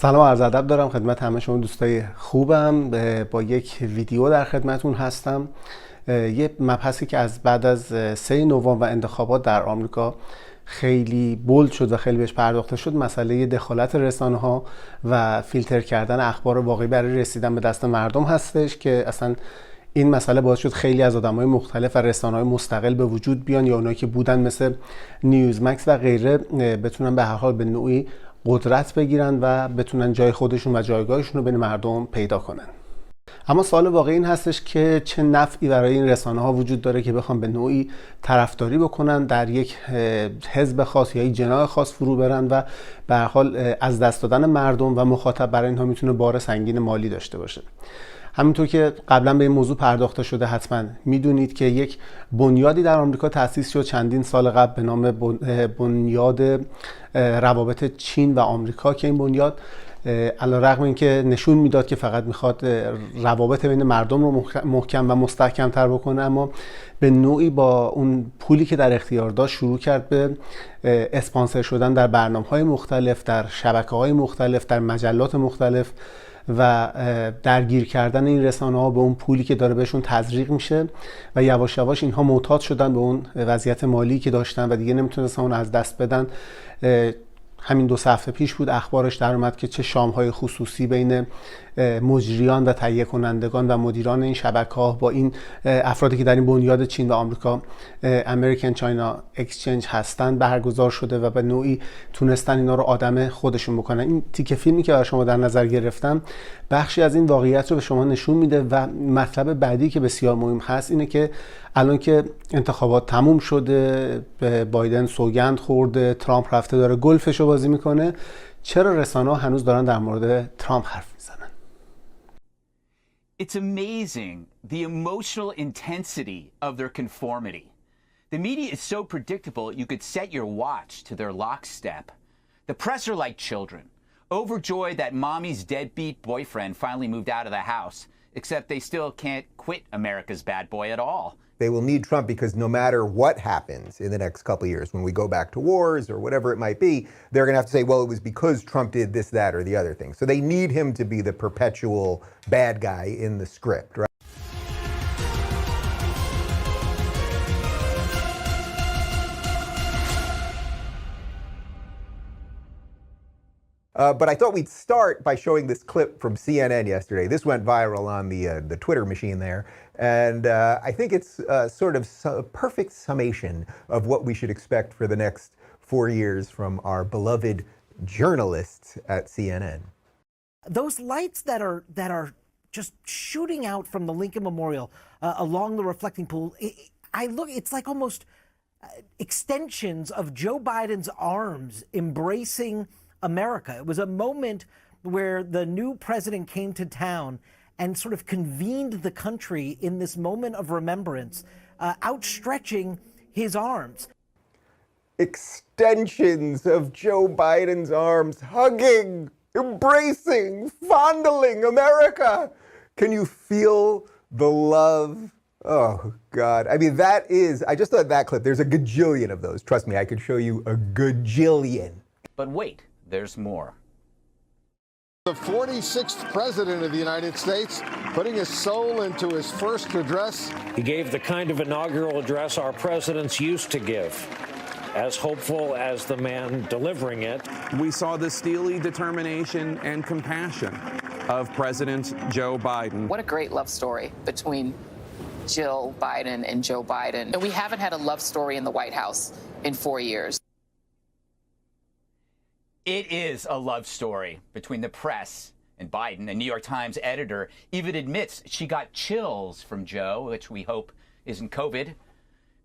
سلام و عرض ادب دارم خدمت همه شما دوستای خوبم. با یک ویدیو در خدمتون هستم. یه مبحثی که از بعد از 3 نوامبر و انتخابات در آمریکا خیلی بولد شد و خیلی بهش پرداخته شد، مسئله دخالت رسانه ها و فیلتر کردن اخبار واقعی برای رسیدن به دست مردم هستش که اصلا این مسئله باعث شد خیلی از آدم‌های مختلف و رسانه‌های مستقل به وجود بیان یا اونایی که بودن مثل نیوزمکس و غیره بتونن به هر حال به نوعی قدرت بگیرن و بتونن جای خودشون و جایگاهشون رو بین مردم پیدا کنن. اما سوال واقعی این هستش که چه نفعی برای این رسانه‌ها وجود داره که بخوام به نوعی طرفداری بکنن، در یک حزب خاص یا یک جناح خاص فرو برن و به هر حال از دست دادن مردم و مخاطب برای اینها میتونه بار سنگین مالی داشته باشه. همینطور که قبلا به این موضوع پرداخته شده، حتما میدونید که یک بنیادی در آمریکا تأسیس شد چندین سال قبل به نام بنیاد روابط چین و آمریکا که این بنیاد علیرغم اینکه نشون میداد که فقط میخواد روابط بین مردم رو محکم و مستحکم تر بکنه، اما به نوعی با اون پولی که در اختیار داشت شروع کرد به اسپانسر شدن در برنامه‌های مختلف، در شبکه‌های مختلف، در مجلات مختلف و درگیر کردن این رسانه ها به اون پولی که داره بهشون تزریق میشه و یواش یواش اینها معتاد شدن به اون وضعیت مالی که داشتن و دیگه نمیتونستن اون از دست بدن. همین 2 هفته پیش بود اخبارش در اومد که چه شام‌های خصوصی بین مجریان و تهیه کنندگان و مدیران این شبکه‌ها با این افرادی که در این بنیاد چین و آمریکا امریکن چاینا اکسچنج هستن برگزار شده و به نوعی تونستن اینا رو آدم خودشون بکنن. این تیکه فیلمی که برای شما در نظر گرفتم بخشی از این واقعیت رو به شما نشون میده و مطلب بعدی که بسیار مهم هست اینه که الان که انتخابات تموم شده، به بایدن سوگند خورده، ترامپ رفته داره گلفشو بازی میکنه، چرا رسانه‌ها هنوز دارن در مورد ترامپ حرف میزنن؟ It's amazing the emotional intensity of their conformity. The media is so predictable you could set your watch to their lockstep. The press are like children, overjoyed that mommy's deadbeat boyfriend finally moved out of the house, except they still can't quit America's bad boy at all. They will need Trump because no matter what happens in the next couple of years, when we go back to wars or whatever it might be, they're going to have to say, well, it was because Trump did this, that, or the other thing. So they need him to be the perpetual bad guy in the script, right? But I thought we'd start by showing this clip from CNN yesterday. This went viral on the Twitter machine there, and I think it's sort of a perfect summation of what we should expect for the next 4 years from our beloved journalists at CNN. Those lights that are just shooting out from the Lincoln Memorial along the reflecting pool, it's like almost extensions of Joe Biden's arms embracing America. It was a moment where the new president came to town and sort of convened the country in this moment of remembrance, outstretching his arms. Extensions of Joe Biden's arms, hugging, embracing, fondling America. Can you feel the love? Oh, God. I mean, I just thought that clip, there's a gajillion of those. Trust me, I could show you a gajillion. But wait, there's more. The 46th president of the United States putting his soul into his first address. He gave the kind of inaugural address our presidents used to give, as hopeful as the man delivering it. We saw the steely determination and compassion of President Joe Biden. What a great love story between Jill Biden and Joe Biden. And we haven't had a love story in the White House in 4 years. It is a love story between the press and Biden. A New York Times editor even admits she got chills from Joe, which we hope isn't COVID.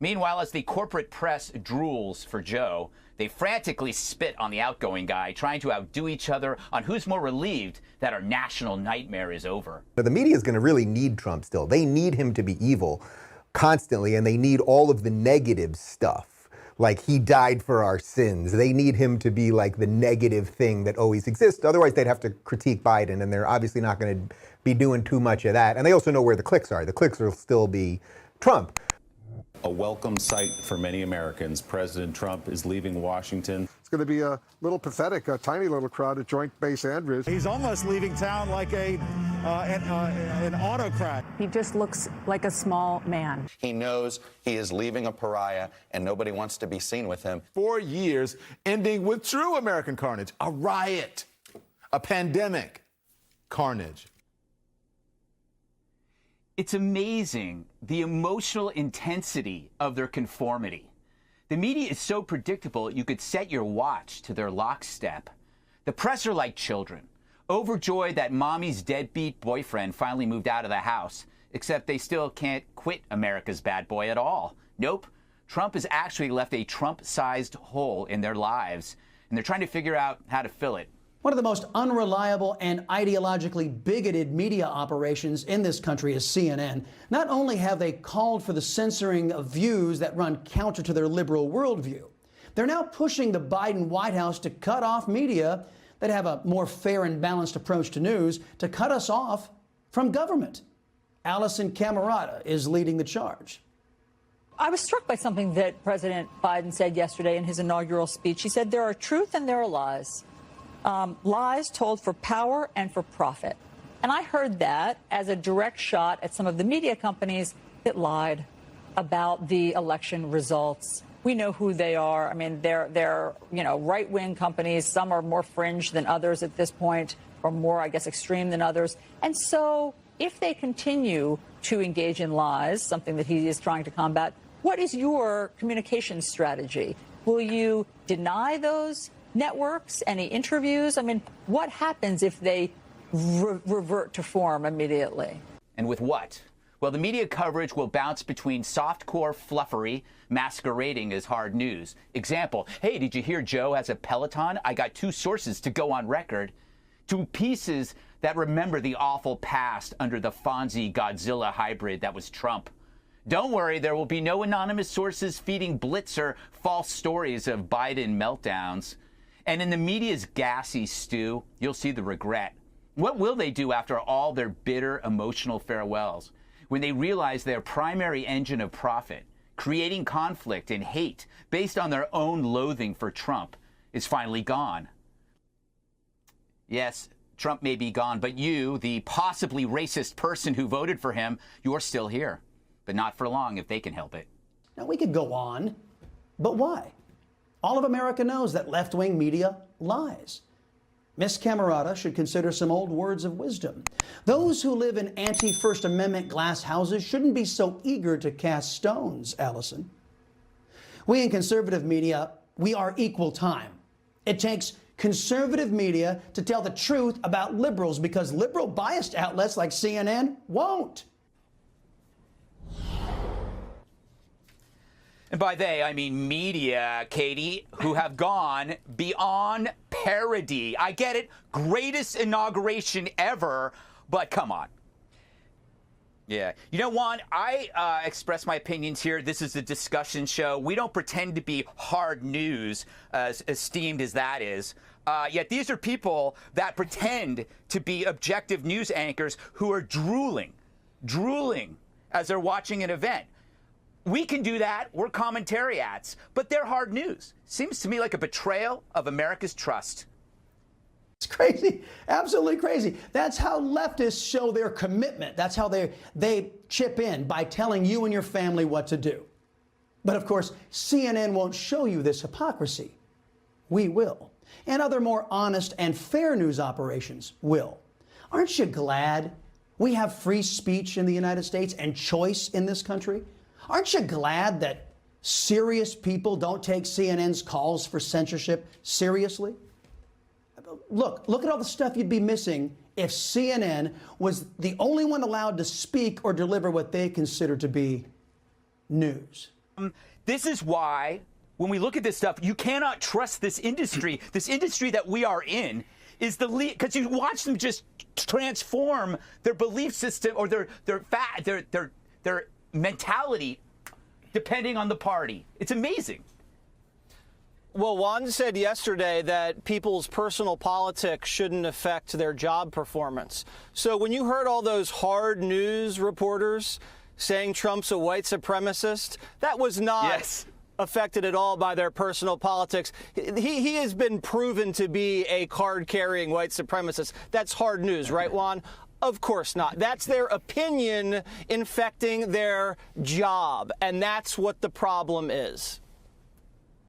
Meanwhile, as the corporate press drools for Joe, they frantically spit on the outgoing guy, trying to outdo each other on who's more relieved that our national nightmare is over. The media is going to really need Trump still. They need him to be evil constantly, and they need all of the negative stuff. Like he died for our sins. They need him to be like the negative thing that always exists. Otherwise, they'd have to critique Biden, and they're obviously not going to be doing too much of that. And they also know where the clicks are. The clicks will still be Trump. A welcome sight for many Americans. President Trump is leaving Washington. It's going to be a little pathetic, a tiny little crowd at Joint Base Andrews. He's almost leaving town like an autocrat. He just looks like a small man. He knows he is leaving a pariah, and nobody wants to be seen with him. 4 years ending with true American carnage, a riot, a pandemic, carnage. It's amazing the emotional intensity of their conformity. The media is so predictable you could set your watch to their lockstep. The press are like children, overjoyed that mommy's deadbeat boyfriend finally moved out of the house, except they still can't quit America's bad boy at all. Nope, Trump has actually left a Trump-sized hole in their lives, and they're trying to figure out how to fill it. One of the most unreliable and ideologically bigoted media operations in this country is CNN. Not only have they called for the censoring of views that run counter to their liberal worldview, they're now pushing the Biden White House to cut off media that have a more fair and balanced approach to news, to cut us off from government. Allison Camerata is leading the charge. I was struck by something that President Biden said yesterday in his inaugural speech. He said there are truth and there are lies. Lies told for power and for profit. And I heard that as a direct shot at some of the media companies that lied about the election results. We know who they are. I mean, they're right-wing companies. Some are more fringe than others at this point, or more, I guess, extreme than others. And so if they continue to engage in lies, something that he is trying to combat, what is your communication strategy? Will you deny those networks, any interviews? I mean, what happens if they revert to form immediately? And with what? Well, the media coverage will bounce between softcore fluffery masquerading as hard news. Example, hey, did you hear Joe has a Peloton? I got 2 sources to go on record. To pieces that remember the awful past under the Fonzie Godzilla hybrid that was Trump. Don't worry, there will be no anonymous sources feeding Blitzer false stories of Biden meltdowns. And in the media's gassy stew, you'll see the regret. What will they do after all their bitter, emotional farewells, when they realize their primary engine of profit, creating conflict and hate based on their own loathing for Trump, is finally gone? Yes, Trump may be gone, but you, the possibly racist person who voted for him, you're still here. But not for long if they can help it. Now, we could go on, but why? All of America knows that left-wing media lies. Miss Camerata should consider some old words of wisdom. Those who live in anti-First Amendment glass houses shouldn't be so eager to cast stones, Allison. We in conservative media, we are equal time. It takes conservative media to tell the truth about liberals, because liberal biased outlets like CNN won't. And by they, I mean media, Katie, who have gone beyond parody. I get it, greatest inauguration ever, but come on. Yeah. You know, Juan, I express my opinions here. This is a discussion show. We don't pretend to be hard news, as esteemed as that is. Yet these are people that pretend to be objective news anchors who are drooling as they're watching an event. We can do that. We're commentariats, but they're hard news. Seems to me like a betrayal of America's trust. It's crazy, absolutely crazy. That's how leftists show their commitment. That's how they chip in, by telling you and your family what to do. But of course, CNN won't show you this hypocrisy. We will. And other more honest and fair news operations will. Aren't you glad we have free speech in the United States and choice in this country? Aren't you glad that serious people don't take CNN's calls for censorship seriously? Look at all the stuff you'd be missing if CNN was the only one allowed to speak or deliver what they consider to be news. This is why, when we look at this stuff, you cannot trust this industry. This industry that we are in is the lead, because you watch them just transform their belief system or their mentality depending on the party. It's amazing. Well, Juan said yesterday that people's personal politics shouldn't affect their job performance. So when you heard all those hard news reporters saying Trump's a white supremacist, that was not affected at all by their personal politics. He has been proven to be a card-carrying white supremacist. That's hard news, right, Juan? Of course not. That's their opinion infecting their job, and that's what the problem is.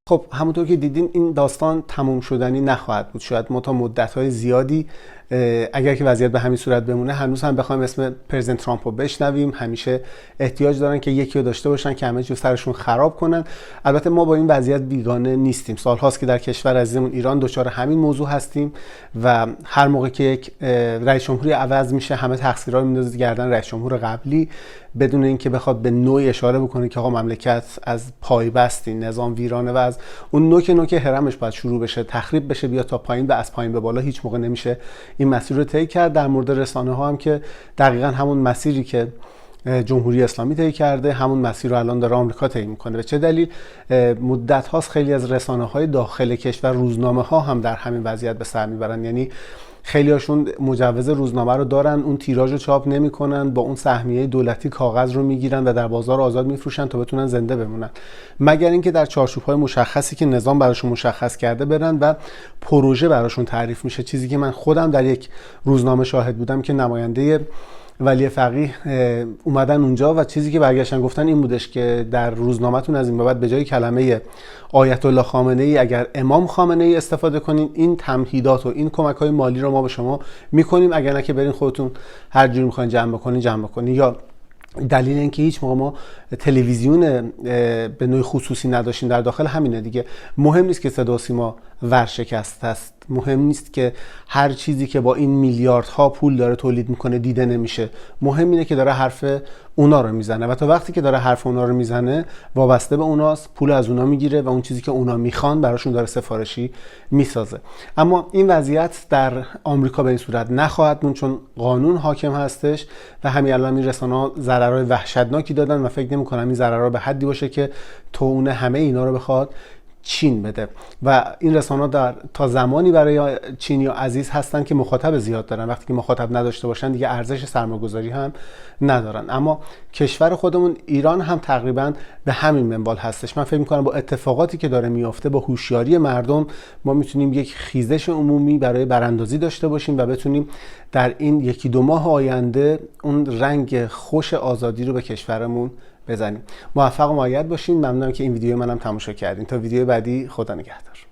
خب همونطور که دیدین این داستان تموم شدنی نخواهد بود. شاید ما تا مدت‌های زیادی اگر که وضعیت به همین صورت بمونه هنوز هم بخوایم اسم پرزیدنت ترامپ رو بشنویم. همیشه احتیاج دارن که یکی رو داشته باشن که همه چیو سرشون خراب کنن. البته ما با این وضعیت بیگانه نیستیم. سال‌هاست که در کشور عزیزمون ایران دچار همین موضوع هستیم و هر موقع که یک رئیس جمهوری عوض میشه همه تقصیرها رو میندازه گردن رئیس جمهور قبلی بدون اینکه بخواد به نوعی اشاره بکنه که آقا مملکت از پایبستی، نظام ویرانه و از اون نوک هرمش باید شروع بشه، تخریب بشه، بیا تا پایین و از پایین به بالا هیچ موقع نمیشه این مسیر رو طی کرد. در مورد رسانه ها هم که دقیقاً همون مسیری که جمهوری اسلامی طی کرده همون مسیر رو الان داره آمریکا طی میکنه. به چه دلیل؟ مدت هاست خیلی از رسانه های داخل کشور، روزنامه ها هم در همین وضعیت به سر میبرن. یعنی خیلی هاشون مجوز روزنامه رو دارن، اون تیراژ رو چاپ نمیکنن، با اون سهمیه دولتی کاغذ رو میگیرن و در بازار آزاد میفروشن تا بتونن زنده بمونن، مگر اینکه در چارچوب‌های مشخصی که نظام براشون مشخص کرده برن و پروژه براشون تعریف میشه. چیزی که من خودم در یک روزنامه شاهد بودم که نماینده ولی فقیه اومدن اونجا و چیزی که برگشتن گفتن این بودش که در روزنامه‌تون از این به بعد به جای کلمه آیت الله خامنه ای اگر امام خامنه ای استفاده کنین، این تمهیدات و این کمک‌های مالی رو ما به شما میکنیم، اگر نه که برین خودتون هر جوری میخواین جمع بکنین. یا دلیل اینکه هیچ موقع ما تلویزیون به نوع خصوصی نداشتیم در داخل همینه دیگه. مهم نیست که صدا و سیما ورشکست است، مهم نیست که هر چیزی که با این میلیاردها پول داره تولید میکنه دیده نمیشه، مهم اینه که داره حرف اونا رو میزنه و تا وقتی که داره حرف اونا رو میزنه وابسته به اوناست، پول از اونا میگیره و اون چیزی که اونا میخوان براشون داره سفارشی میسازه. اما این وضعیت در آمریکا به این صورت نخواهد موند چون قانون حاکم هستش و همین الان این رسانه‌ها ضررهای وحشتناکی دادن و فکر نمی‌کنم این ضررها به حدی باشه که توونه همه اینا رو بخواد چین بده و این رسانه‌ها تا زمانی برای چینی‌ها عزیز هستن که مخاطب زیاد دارن. وقتی که مخاطب نداشته باشن دیگه ارزش سرمایه‌گذاری هم ندارن. اما کشور خودمون ایران هم تقریبا به همین منوال هستش. من فکر می‌کنم با اتفاقاتی که داره میافته، با هوشیاری مردم، ما میتونیم یک خیزش عمومی برای براندازی داشته باشیم و بتونیم در این یکی دو ماه آینده اون رنگ خوش آزادی رو به کشورمون بزنیم. موفق و مؤید باشین. ممنونم که این ویدیو منم تماشا کردین. تا ویدیو بعدی، خدا نگهدار.